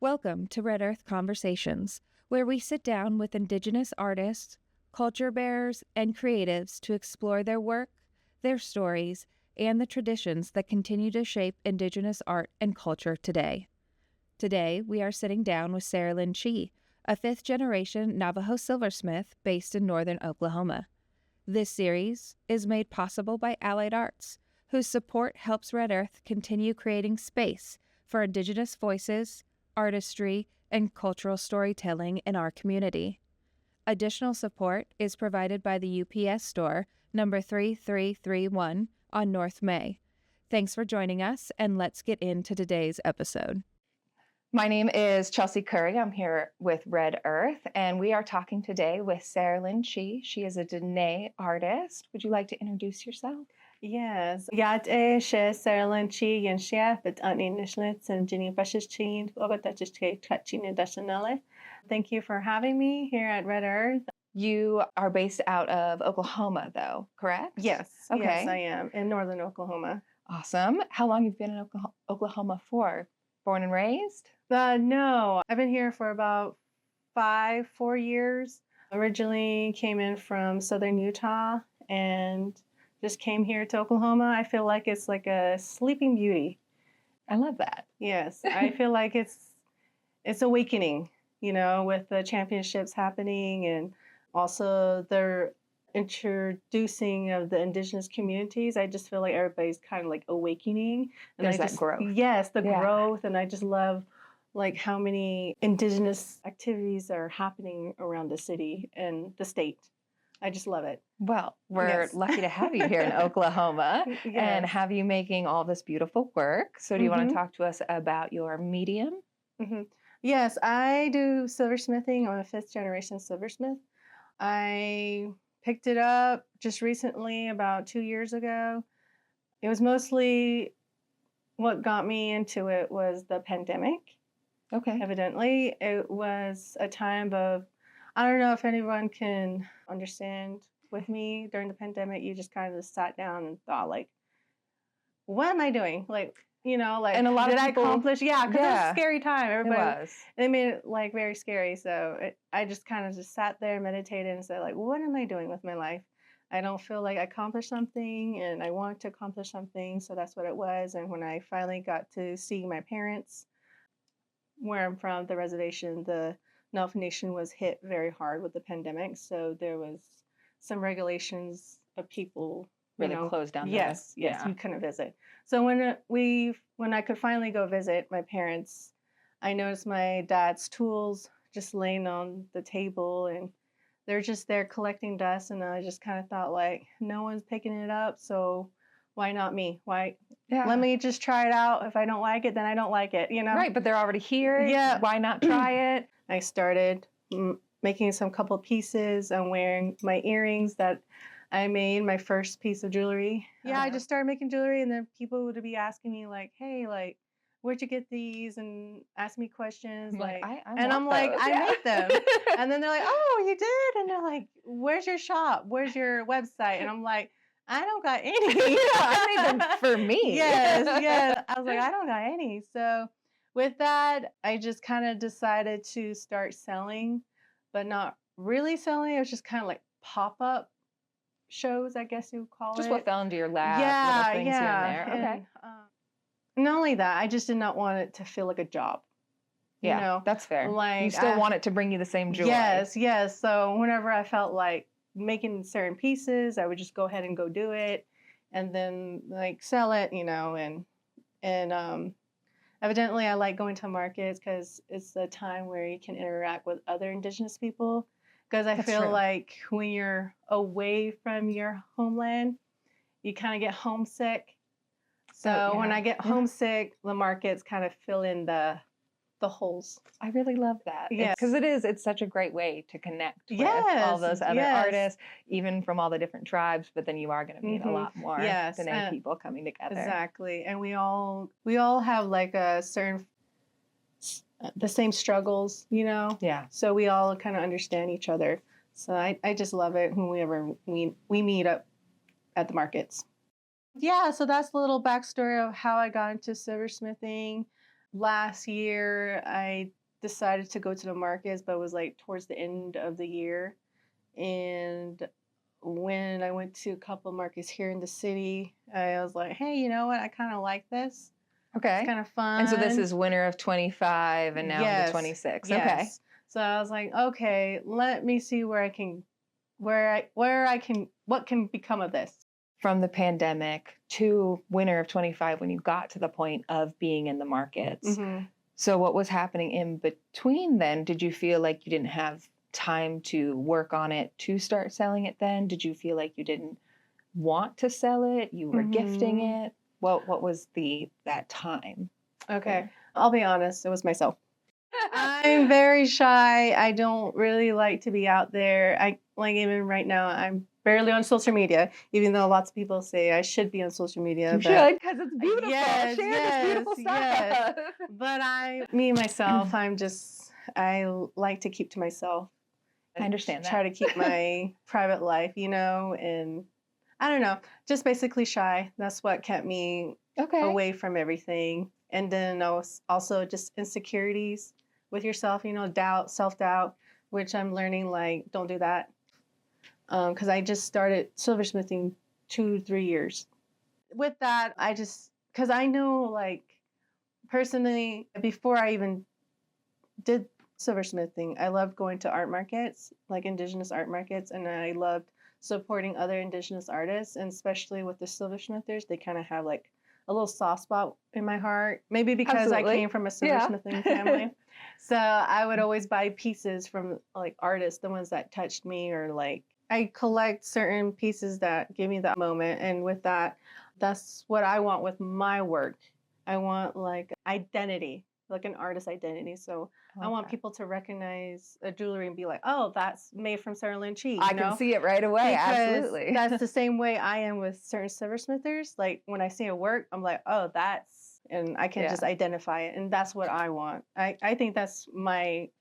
Welcome to Red Earth Conversations, where we sit down with Indigenous artists, culture bearers, and creatives to explore their work, their stories, and the traditions that continue to shape Indigenous art and culture today. Today, we are sitting down with Saralyn Chee, a fifth-generation Navajo silversmith based in northern Oklahoma. This series is made possible by Allied Arts, whose support helps Red Earth continue creating space for Indigenous voices, artistry, and cultural storytelling in our community. Additional support is provided by the UPS store, number 3331 on North May. Thanks for joining us, and let's get into today's episode. My name is Chelsey Curry. I'm here with Red Earth, and we are talking today with Saralyn Chee. She is a Dene artist. Would you like to introduce yourself? Yes. Yat she Saralyn Chee and chef at Nishlitz and Jenny Bushes Chin, Dasanele. Thank you for having me here at Red Earth. You are based out of Oklahoma, though, correct? Yes. Okay. Yes, I am in northern Oklahoma. Awesome. How long have you been in Oklahoma for? Born and raised? No, I've been here for about 4 years. Originally came in from southern Utah and just came here to Oklahoma. I feel like it's like a sleeping beauty. I love that. Yes, I feel like it's awakening, with the championships happening and also the introducing of the Indigenous communities. I just feel like everybody's kind of like awakening. And There's that growth. Yes, the growth. And I just love like how many Indigenous activities are happening around the city and the state. I just love it. Well, we're lucky to have you here in Oklahoma and Yes. have you making all this beautiful work. So do you want to talk to us about your medium? Mm-hmm. Yes, I do silversmithing. I'm a fifth generation silversmith. I picked it up just recently, about 2 years ago. It was mostly what got me into it was the pandemic. Okay. Evidently, it was a time of, I don't know if anyone can understand with me during the pandemic. You just kind of just sat down and thought, like, what am I doing? And a lot of people, I accomplish? Yeah, because it was a scary time. Everybody, they made it like very scary. So I just kind of just sat there, meditated, and said, like, what am I doing with my life? I don't feel like I accomplished something, and I wanted to accomplish something. So that's what it was. And when I finally got to see my parents, where I'm from, the reservation, the Navajo Nation was hit very hard with the pandemic. So there was some regulations of people. Really closed down. Yes, you couldn't visit. So when I could finally go visit my parents, I noticed my dad's tools just laying on the table, and they're just there collecting dust. And I just kind of thought, like, no one's picking it up, so why not me? Let me just try it out. If I don't like it, then I don't like it, Right, but they're already here. Yeah. Why not try it? I started making some couple pieces. I'm wearing my earrings that I made, my first piece of jewelry. Yeah, I just started making jewelry, and then people would be asking me, like, hey, like, where'd you get these? And ask me questions. I'm like, I made them. And then they're like, oh, you did? And they're like, where's your shop? Where's your website? And I'm like, I don't got any. I made them for me. Yes. I was like, I don't got any. So with that, I just kind of decided to start selling, but not really selling. It was just kind of like pop-up shows, I guess you would call it. Just what fell into your lap, little things here and there. Okay. And, not only that, I just did not want it to feel like a job. Yeah, that's fair. Like, you still want it to bring you the same joy. Yes. So whenever I felt like making certain pieces, I would just go ahead and go do it, and then like sell it, and evidently I like going to markets because it's a time where you can interact with other Indigenous people. Because I feel like when you're away from your homeland, you kind of get homesick. So when I get homesick, the markets kind of fill in the holes. I really love that. Yes. Because it's such a great way to connect with all those other artists, even from all the different tribes, but then you are going to meet a lot more Dene people coming together. Exactly. And we all have like a certain, the same struggles, Yeah. So we all kind of understand each other. So I just love it whenever we meet up at the markets. Yeah, so that's a little backstory of how I got into silversmithing. last year I decided to go to the markets, but it was like towards the end of the year. And when I went to a couple markets here in the city, I was like, hey, you know what? I kind of like this. It's Okay. kind of And so this fun. is winter of 25 and now into Yes. 26. Okay. Yes. So I was like, okay, let me see where I can, what can become of this. From the pandemic to winter of 25 when you got to the point of being in the markets. Mm-hmm. So what was happening in between then? Did you feel like you didn't have time to work on it to start selling it then? Did you feel like you didn't want to sell it? You were gifting Mm-hmm. it? What was that time? Okay. there? I'll be honest, it was myself. I'm very shy. I don't really like to be out there. I like even right now, I'm barely on social media, even though lots of people say I should be on social media. You But should, because it's beautiful. yes, Share this yes, beautiful yes. stuff. But me myself, I like to keep to myself. I understand that. Try to keep my private life, and I don't know, just basically shy. That's what kept me Okay. away from everything. And then also just insecurities with yourself, doubt, self-doubt, which I'm learning, like, don't do that. Because I just started silversmithing 2 3 years. With that, because I know, like, personally, before I even did silversmithing, I loved going to art markets, like indigenous art markets, and I loved supporting other indigenous artists, and especially with the silversmithers, they kind of have like a little soft spot in my heart. Maybe because I Absolutely. came from a Yeah. silversmithing family. So I would always buy pieces from like artists, the ones that touched me, or like I collect certain pieces that give me that moment. And with that, that's what I want with my work. I want like identity, like an artist identity. So I want people to recognize a jewelry and be like, "Oh, that's made from Saralyn Chee." I can see it right away. Because Absolutely. that's the same way I am with certain silversmithers. Like when I see a work, I'm like, "Oh, and I can just identify it, and that's what I want. I think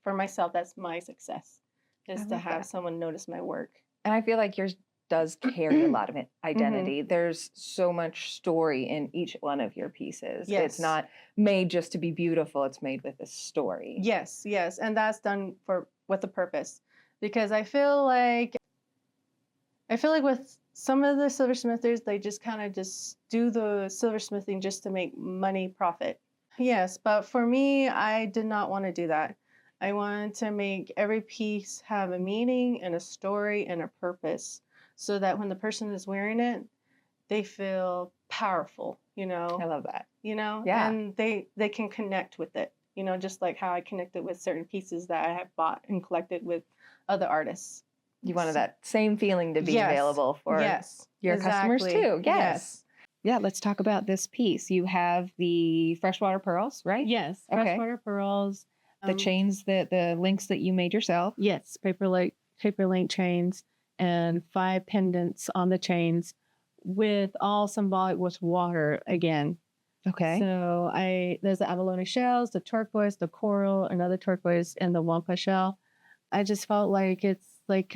for myself, that's my success, is to have someone notice my work. And I feel like yours does carry a lot of Mhm. identity. There's so much story in each one of your pieces. Yes. It's not made just to be beautiful. It's made with a story. Yes, yes, and that's done with a purpose, because I feel like with some of the silversmithers, they just kind of just do the silversmithing just to make money, profit. Yes, but for me, I did not want to do that. I wanted to make every piece have a meaning and a story and a purpose, so that when the person is wearing it, they feel powerful, I love that. Yeah. And they can connect with it, just like how I connected with certain pieces that I have bought and collected with other artists. You wanted that same feeling to be available for your customers too. Yes. Yeah, let's talk about this piece. You have the freshwater pearls, right? Yes, freshwater pearls. The chains, the links that you made yourself. Yes, paper link chains, and 5 pendants on the chains, with all symbolic with water again. Okay. So there's the abalone shells, the turquoise, the coral, another turquoise, and the wampa shell. I just felt like it's like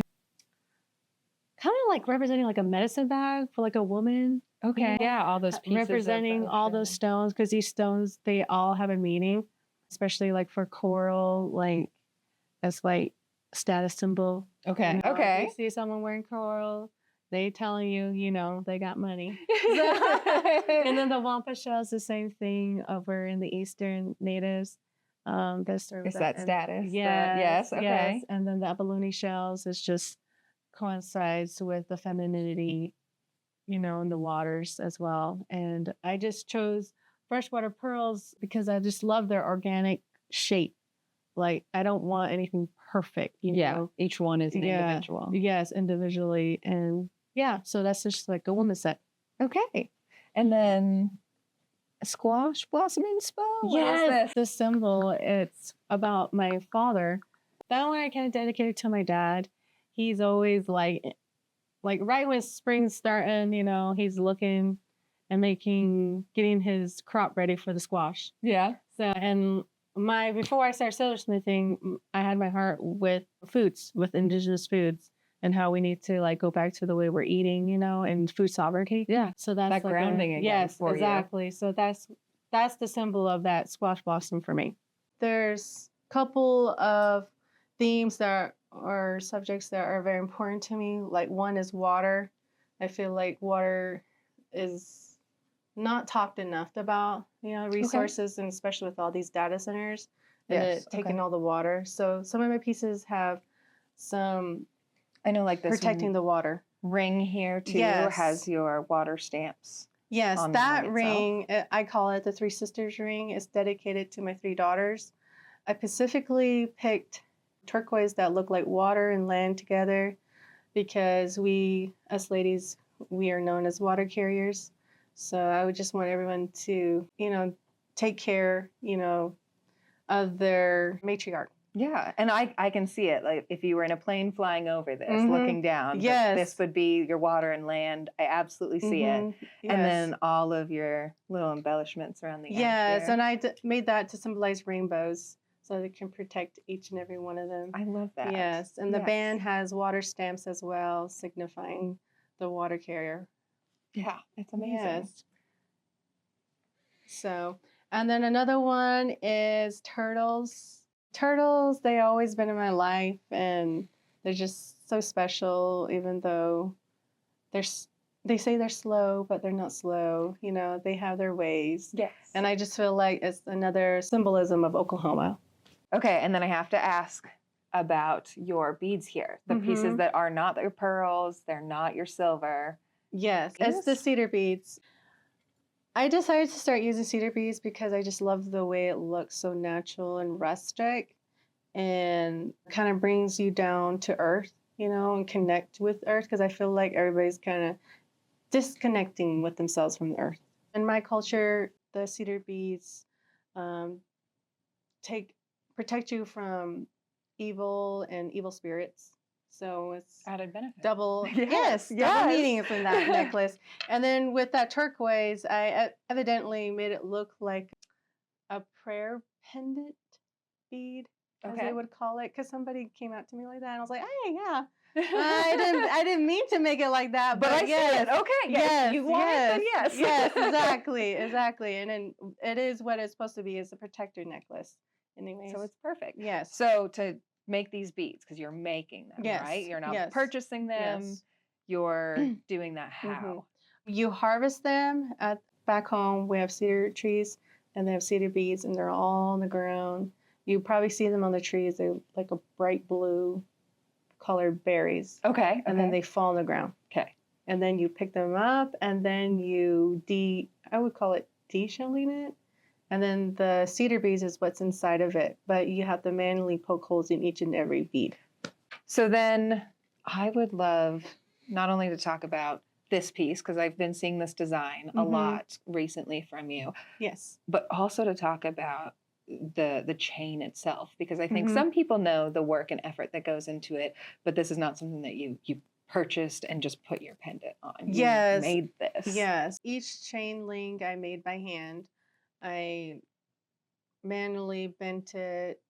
kind of like representing like a medicine bag for like a woman. Okay. Yeah, all those pieces representing all those stones, because these stones, they all have a meaning, especially like for coral, like as like status symbol. Okay. If you see someone wearing coral, they telling you, they got money. And then the wampa shell is the same thing over in the Eastern natives. Is that status? Yes. Okay. Yes. And then the abalone shells is just coincides with the femininity, in the waters as well. And I just chose freshwater pearls because I just love their organic shape. Like, I don't want anything perfect, you know? Each one is an individual. Yes, individually. And so that's just like a woman set. Okay. And then a squash blossoming spell? Yes, the symbol, it's about my father. That one I kind of dedicated to my dad. He's always like right when spring's starting, he's looking and getting his crop ready for the squash. Yeah. So, and before I started silversmithing, I had my heart with foods, with indigenous foods, and how we need to like go back to the way we're eating, and food sovereignty. Yeah. So that's that like grounding again. Yes, for exactly. you. So that's that's the symbol of that squash blossom for me. There's a couple of themes that are subjects that are very important to me. Like one is water. I feel like water is not talked enough about, resources, and especially with all these data centers and Yes. it taking all the water. So some of my pieces have some I know, like this protecting the water. ring here too Yes. has your water stamps. Yes, on the that ring ring, I call it the Three Sisters ring. It's dedicated to my 3 daughters. I specifically picked turquoise that look like water and land together because we, us ladies, we are known as water carriers. So I would just want everyone to, take care, of their matriarch. Yeah, and I can see it. Like if you were in a plane flying over this, Mhm. looking down, Yes. this would be your water and land. I absolutely see it. Mhm. And Yes. then all of your little embellishments around the Yes, edge here. and I made that to symbolize rainbows so they can protect each and every one of them. I love that. Yes, and the Yes. band has water stamps as well, signifying the water carrier. Yeah, it's amazing. Yes. So, and then another one is turtles. Turtles, they always been in my life, and they're just so special, even though they say they're slow, but they're not slow. They have their ways. Yes. And I just feel like it's another symbolism of Oklahoma. Okay, and then I have to ask about your beads here. The pieces Mhm. that are not your pearls, they're not your silver. Yes, it's the Yes. cedar beads. I decided to start using cedar beads because I just love the way it looks so natural and rustic and kind of brings you down to earth, and connect with earth because I feel like everybody's kind of disconnecting with themselves from the earth. In my culture, the cedar beads um, protect you from evil and evil spirits. So it's Added benefit. double Yes, double yes. meaning from that necklace. And then with that turquoise, I evidently made it look like a prayer pendant bead, as Okay. they would call it, because somebody came out to me like that, and I was like, hey, yeah. I didn't mean to make it like that, But I yes. see it. Okay. Yes. You want it, then yes. Yes, exactly. And then it is what it's supposed to be. It's a protector necklace. Anyways. So it's perfect. Yes. So to make these beads, because you're making them, Yes, right? You're not yes, purchasing them. yes. You're doing that how? You harvest them back home. We have cedar trees, and they have cedar beads, and they're all on the ground. You probably see them on the trees. They're like a bright blue colored berries. Okay. And then they fall on the ground. Okay. And then you pick them up, and then you I would call it de-shelling it. And then the cedar beads is what's inside of it. But you have to manually poke holes in each and every bead. So then I would love not only to talk about this piece, because I've been seeing this design a lot recently from you. Yes. But also to talk about the chain itself, because I think some people know the work and effort that goes into it, but this is not something that you purchased and just put your pendant on. Yes. You made this. Yes. Each chain link I made by hand. I manually bent it,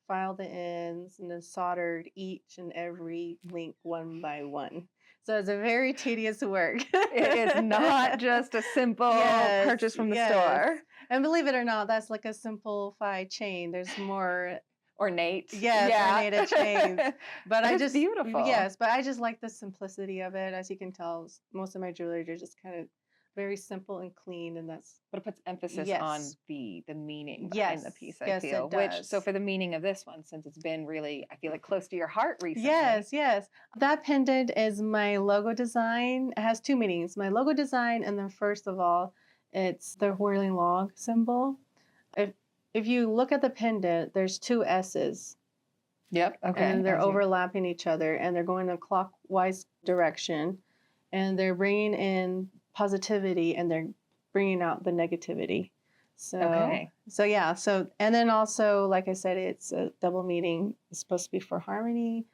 filed the ends, and then soldered each and every link one by one. So it's a very tedious work. It is not just a simple purchase from the store. And believe it or not, that's like a simplified chain. There's more ornate. ornated chains. But it's beautiful. Yes, but I just like the simplicity of it. As you can tell, most of my jewelry are just kind of very simple and clean, and that's. But it puts emphasis on the meaning behind the piece. I feel. It does. So for the meaning of this one, since it's been really, I feel like close to your heart recently. Yes. That pendant is my logo design. It has 2 meanings: my logo design, and then first of all, it's the whirling log symbol. If you look at the pendant, there's 2 S's. Yep. Okay. And they're overlapping each other, and they're going in a clockwise direction, and they're bringing in positivity, and they're bringing out the negativity. So, and then also, like I said, it's a double meaning. It's supposed to be for harmony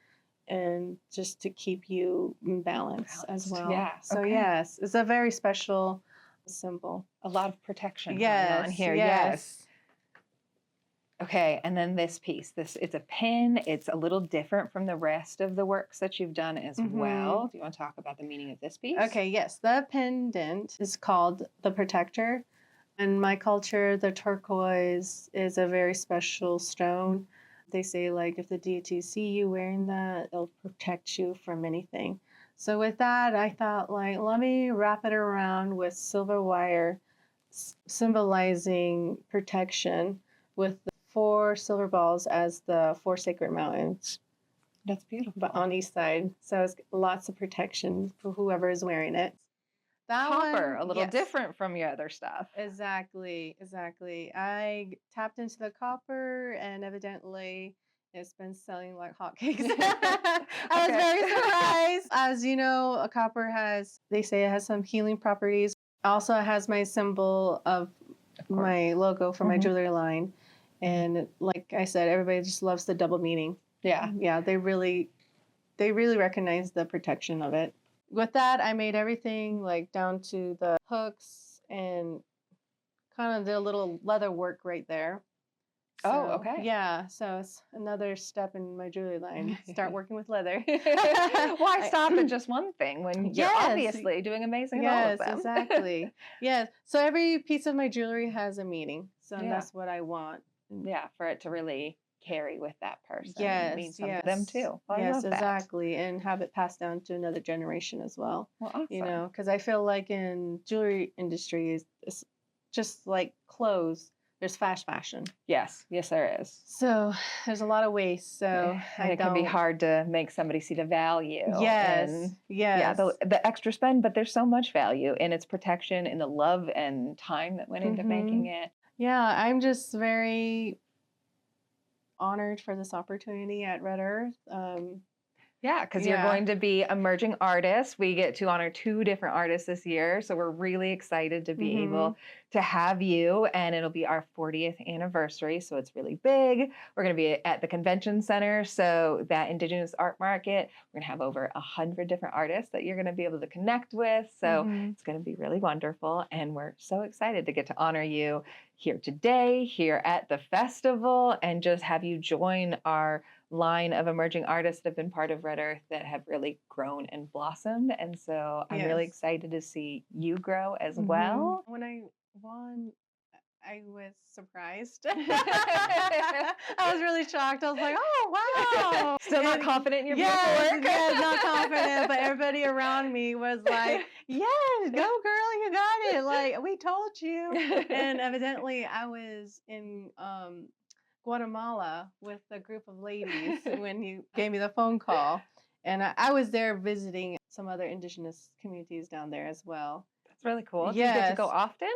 and just to keep you in balance as well. Yeah. So yes, it's a very special symbol. A lot of protection going on here. Yes. Okay, and then this piece. It's a pin. It's a little different from the rest of the works that you've done as well. Do you want to talk about the meaning of this piece? Okay, yes. The pendant is called the Protector. In my culture, the turquoise is a very special stone. They say, like, if the deities see you wearing that, it'll protect you from anything. So with that, I thought, like, let me wrap it around with silver wire, symbolizing protection, with the 4 silver balls as the 4 sacred mountains. That's beautiful. But on each side, so it's lots of protection for whoever is wearing it. That Copper, one, a little yes. different from your other stuff. Exactly. I tapped into the copper, and evidently it's been selling like hotcakes. I was very surprised. As you know, a copper has, they say it has some healing properties. Also, it has my symbol of my logo for my jewelry line. And like I said, everybody just loves the double meaning. Yeah. Yeah, they really recognize the protection of it. With that, I made everything like down to the hooks and kind of the little leather work right there. Oh, So, okay. Yeah, so it's another step in my jewelry line. Start working with leather. Why stop at just one thing when you're Yes. obviously doing amazing at all of Yes, them? exactly. Yes. So every piece of my jewelry has a meaning. So Yeah. that's what I want. Yeah, for it to really carry with that person. Yes, It means something to them too. Well, I yes, love that. exactly, and have it passed down to another generation as well. Well, awesome. You know, because I feel like in jewelry industry, it's just like clothes. There's fast fashion. Yes, there is. So there's a lot of waste. So and it can be hard to make somebody see the value. Yes, and, yes. Yeah, the extra spend, but there's so much value in its protection, in the love and time that went into making it. Yeah, I'm just very honored for this opportunity at Red Earth. Yeah, because you're going to be emerging artists. We get to honor 2 different artists this year. So we're really excited to be able to have you. And it'll be our 40th anniversary. So it's really big. We're going to be at the convention center. So that Indigenous art market, we're going to have over 100 different artists that you're going to be able to connect with. So it's going to be really wonderful. And we're so excited to get to honor you here today, here at the festival, and just have you join our line of emerging artists that have been part of Red Earth that have really grown and blossomed. And so I'm really excited to see you grow as well. When I won, I was surprised. I was really shocked. I was like, oh, wow. Still not confident in your beautiful work? Yes, not confident. But everybody around me was like, yes, go girl, you got it. Like, we told you. And evidently I was in Guatemala with a group of ladies when you gave me the phone call. And I was there visiting some other indigenous communities down there as well. That's really cool. Yes. Do you get to go often?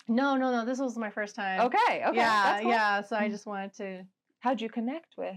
No. This was my first time. Okay. Yeah, that's cool. yeah. So I just wanted to. How'd you connect with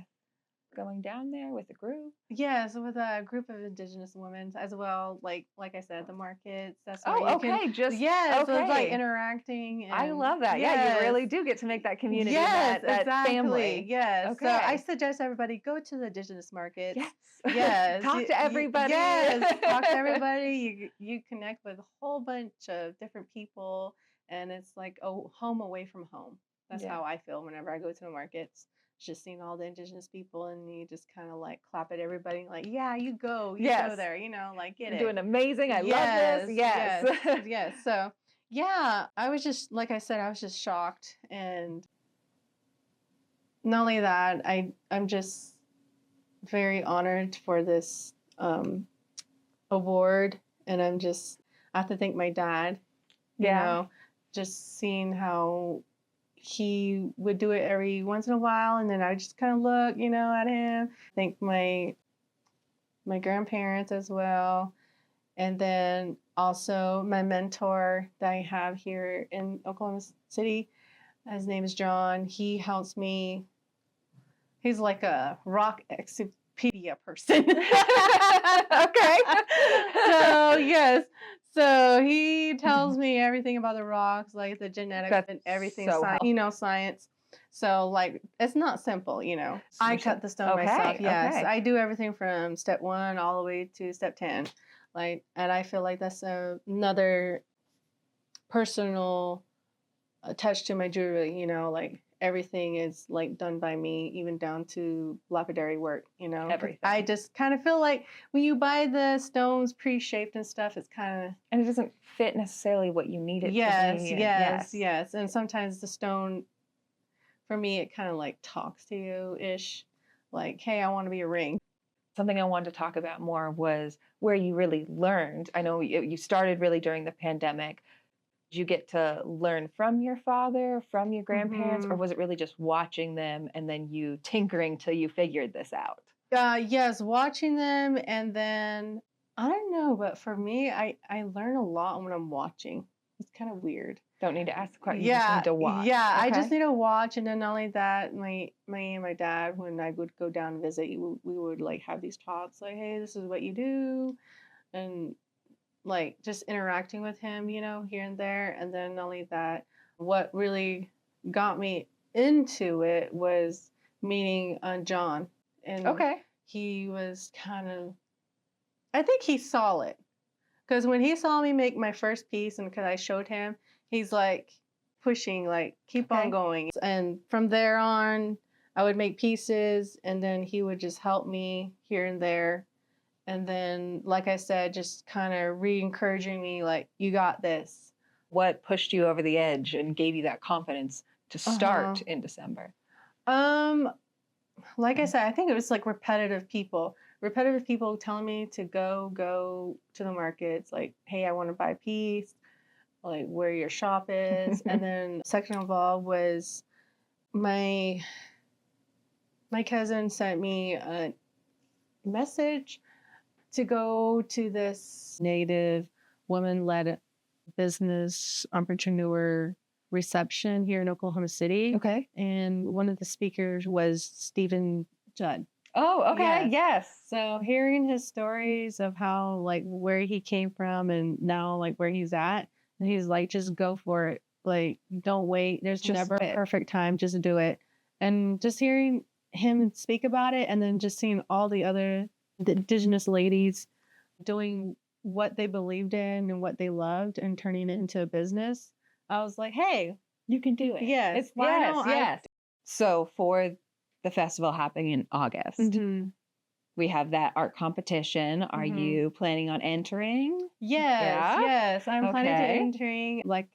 going down there with a group? Yeah, so with a group of indigenous women as well. Like I said, the markets. That's where so it's like interacting. And, I love that. Yes. Yeah, you really do get to make that community. Yes, that exactly. family. Yes. Okay. So I suggest everybody go to the indigenous markets. Yes. Yes. Talk to everybody. Yes. Talk to everybody. You connect with a whole bunch of different people, and it's like a home away from home. That's how I feel whenever I go to the markets. Just seeing all the indigenous people, and you just kind of like clap at everybody, like, yeah, you go there, you know, like get You're it. doing amazing. I love this. Yes. So yeah, I was just, like I said, I was just shocked, and not only that, I'm just very honored for this award, and I have to thank my dad. You know, just seeing how he would do it every once in a while, and then I would just kind of look, you know, at him. Thank my grandparents as well, and then also my mentor that I have here in Oklahoma City. His name is John. He helps me. He's like a rock encyclopedia person. Okay. So yes. So he tells me everything about the rocks, like the genetics and everything, science. So like, it's not simple, you know. I cut the stone myself. Yes. I do everything from step 1 all the way to step 10. Like, and I feel like that's another personal touch to my jewelry, you know, like everything is like done by me, even down to lapidary work, 'cause Everything. I just kind of feel like when you buy the stones pre-shaped and stuff, it's kind of And it doesn't fit necessarily what you need it to yes, be. And yes, yes. And sometimes the stone, for me, it kind of like talks to you ish, like, hey, I want to be a ring. Something I wanted to talk about more was where you really learned. I know you started really during the pandemic. Did you get to learn from your father, from your grandparents, or was it really just watching them and then you tinkering till you figured this out? Yes, watching them, and then I don't know, but for me, I learn a lot when I'm watching. It's kind of weird. Don't need to ask the question. You just need to watch. Yeah, I Okay. just need to watch, and then not only that, my dad, when I would go down and visit, we would like have these talks, like, hey, this is what you do, and like just interacting with him, here and there, and then not only that, what really got me into it was meeting John, and Okay. he was kind of, I think he saw it. Because when he saw me make my first piece and because I showed him, he's like pushing, like, keep on Okay. going. And from there on, I would make pieces and then he would just help me here and there. And then, like I said, just kind of re-encouraging me, like, you got this. What pushed you over the edge and gave you that confidence to start in December? Like I said, I think it was like repetitive people telling me to go to the markets, like, hey, I want to buy a piece, like where your shop is. And then second of all was my cousin sent me a message to go to this Native woman-led business entrepreneur reception here in Oklahoma City. Okay. And one of the speakers was Stephen Judd. Oh, okay. Yes. Yes. So hearing his stories of how, like, where he came from and now, like, where he's at, and he's like, just go for it. Like, don't wait. There's Just never do a it. perfect time. Just do it. And just hearing him speak about it, and then just seeing all the other indigenous ladies doing what they believed in and what they loved and turning it into a business, I was like, hey, You can do it. yes, It's why yes, don't I- yes. So for the festival happening in August, Mhm. we have that art competition. Are Mhm. you planning on entering? yes, Yeah? yes, I'm planning to Okay. entering. Like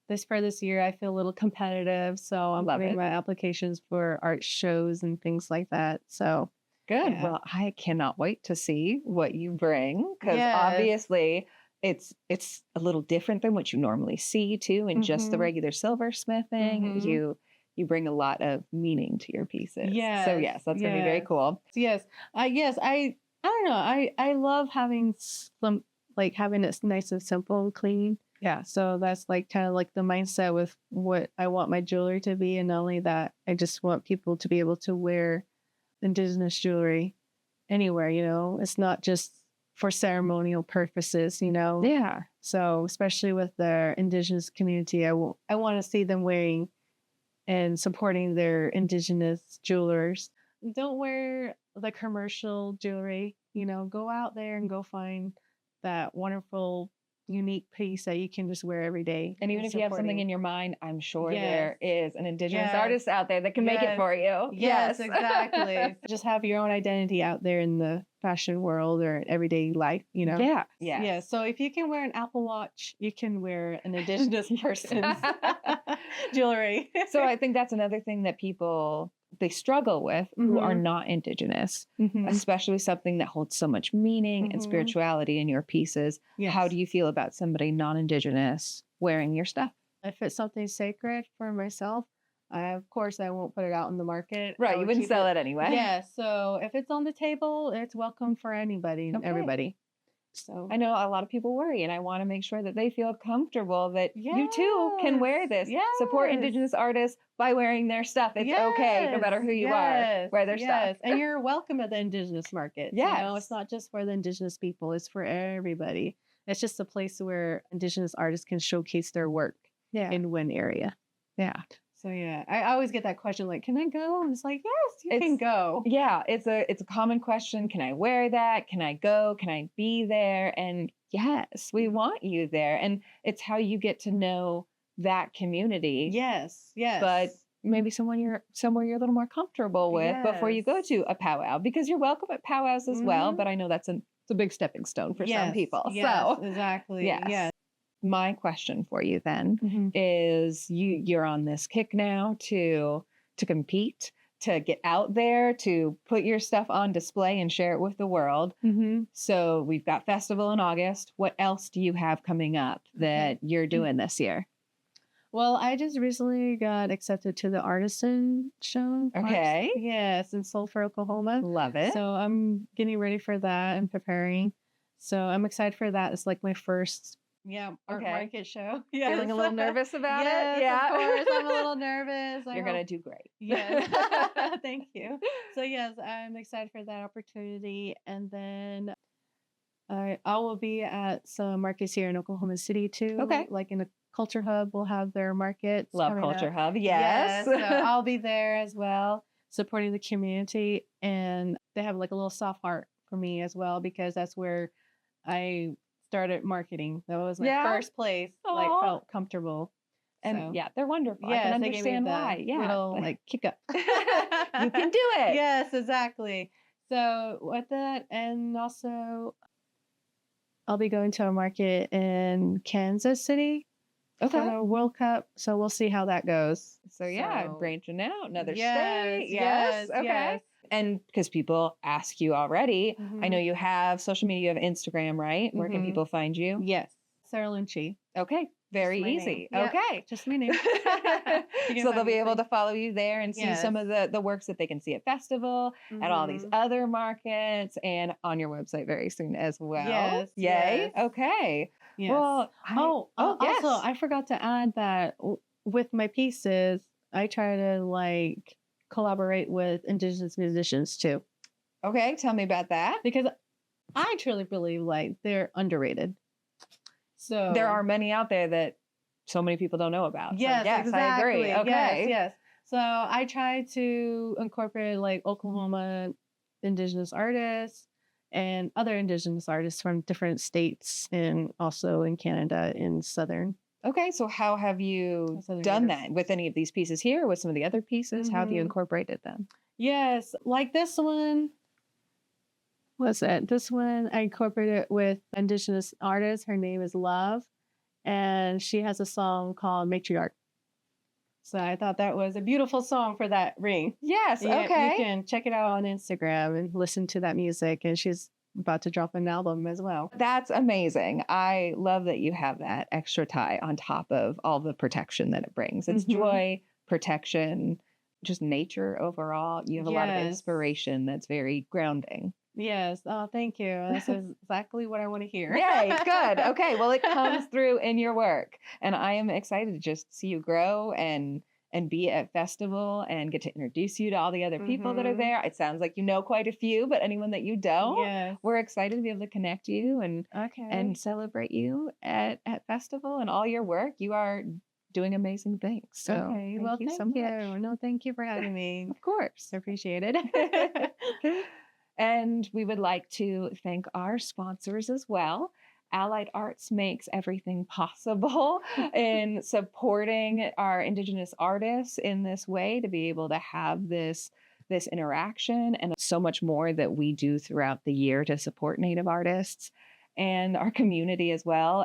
this year, I feel a little competitive, so I'm Love putting it. my applications for art shows and things like that. So Good. Yeah. Well, I cannot wait to see what you bring because Yes. obviously it's a little different than what you normally see too in just the Mhm. regular silversmithing. Mhm. You bring a lot of meaning to your pieces. So Yes, yes, that's gonna be very yes. cool. Yes, I don't know. I love having some like having it nice and simple and clean. Yeah. So that's like kind of like the mindset with what I want my jewelry to be. And not only that, I just want people to be able to wear indigenous jewelry anywhere, It's not just for ceremonial purposes, Yeah. So especially with the indigenous community, I want to see them wearing and supporting their indigenous jewelers. Don't wear the commercial jewelry, go out there and go find that wonderful, unique piece that you can just wear every day. And even if you have something supporting. in your mind, I'm sure Yes. there is an indigenous Yes. artist out there that can make it Yes. for you. Yes, exactly. Just have your own identity out there in the fashion world or everyday life, Yeah. Yeah. So if you can wear an Apple Watch, you can wear an indigenous person's jewelry. So I think that's another thing that people they struggle with who are Mhm. not indigenous, Mhm. especially something that holds so much meaning and Mhm. spirituality in your pieces. How Yes. do you feel about somebody non-indigenous wearing your stuff? If it's something sacred for myself, of course, I won't put it out in the market. I Right, you would wouldn't keep sell it anyway. Yeah, so if it's on the table, it's welcome for anybody and Okay. everybody. So I know a lot of people worry, and I want to make sure that they feel comfortable that you too can wear this. Support Yes. indigenous artists by wearing their stuff. It's okay, no matter who you are, wear their stuff. And you're welcome at the indigenous market. Yes. It's not just for the indigenous people, it's for everybody. It's just a place where indigenous artists can showcase their work Yeah. in one area. Yeah. So yeah, I always get that question like, can I go? And it's like, yes, you can go. Yeah, it's a common question. Can I wear that? Can I go? Can I be there? And yes, we want you there. And it's how you get to know that community. Yes, yes. But maybe somewhere you're a little more comfortable with before you go Yes. to a powwow, because you're welcome at powwows as well. Mhm. But I know that's it's a big stepping stone for some Yes, people. yes, So exactly. yes. Yes. My question for you then Mhm. is you're on this kick now to compete, to get out there, to put your stuff on display and share it with the world. Mhm. So we've got festival in August. What else do you have coming up that you're doing this year? Well, I just recently got accepted to the Artisan Show. Okay. Yes, in Sulphur, Oklahoma. Love it. So I'm getting ready for that and preparing. So I'm excited for that. It's like my first art Okay. market show. Feeling a little nervous about Yes, it? Yeah. of course. I'm a little nervous. You're going to do great. Yes. Thank you. So yes, I'm excited for that opportunity. And then I will be at some markets here in Oklahoma City too. Okay. Like in the Culture Hub, we'll have their markets. Love coming Culture up. Hub. Yes. So I'll be there as well, supporting the community. And they have like a little soft heart for me as well, because that's where I started marketing. That was my first place. Like Aw. felt comfortable. And So, yeah, they're wonderful. yes, I can they gave me understand the why. Yeah. little like kick up. You can do it. Yes, exactly. So with that, and also I'll be going to a market in Kansas City for Okay. the World Cup. So we'll see how that goes. So yeah, So- branching out, another Yes, state. Yes. yes, Okay. yes. And because people ask you already, I know Mhm. you have social media, you have Instagram, right? Where can Mhm. people find you? Yes, Saralyn Chee. Okay. Very my easy. name. Yep. Okay. Just my name. You can So find they'll me be able through- to follow you there and see some of the works that they can see at festival, at all these Mhm. other markets, and on your website very soon as well. Yes, Yay. yes. Okay. Yes. Well, yes. Also, I forgot to add that with my pieces, I try to like collaborate with Indigenous musicians too, Okay. Tell me about that. because I truly believe like they're underrated. So There are many out there that so many people don't know about. So yes, yes, exactly. I agree. Okay. Yes. So I try to incorporate like Oklahoma Indigenous artists and other Indigenous artists from different states and also in Canada in Southern. Okay. So how have you Southern done Natives. that with any of these pieces here, with some of the other pieces? How have you Mhm. incorporated them? Yes, like this one. What's that? This one I incorporated with Indigenous artist. Her name is Love, and she has a song called Matriarch. So I thought that was a beautiful song for that ring. Yes. Yeah, Okay. you can check it out on Instagram and listen to that music. And she's about to drop an album as well. That's amazing. I love that you have that extra tie on top of all the protection that it brings. It's Mhm. joy, protection, just nature overall. You have a lot of Yes. inspiration that's very grounding. Yes. Oh, thank you. That's exactly what I want to hear. Yay, good. Okay, well, it comes through in your work, and I am excited to just see you grow and be at festival and get to introduce you to all the other people that are Mhm. there. It sounds like you know quite a few, but anyone that you don't, Yes. we're excited to be able to connect you and Okay. celebrate you at festival and all your work. You are doing amazing things. So Okay. thank Well, you so thank you. much. No, thank you for having me. Of course. I appreciate it. And we would like to thank our sponsors as well. Allied Arts makes everything possible in supporting our Indigenous artists in this way to be able to have this interaction and so much more that we do throughout the year to support Native artists and our community as well.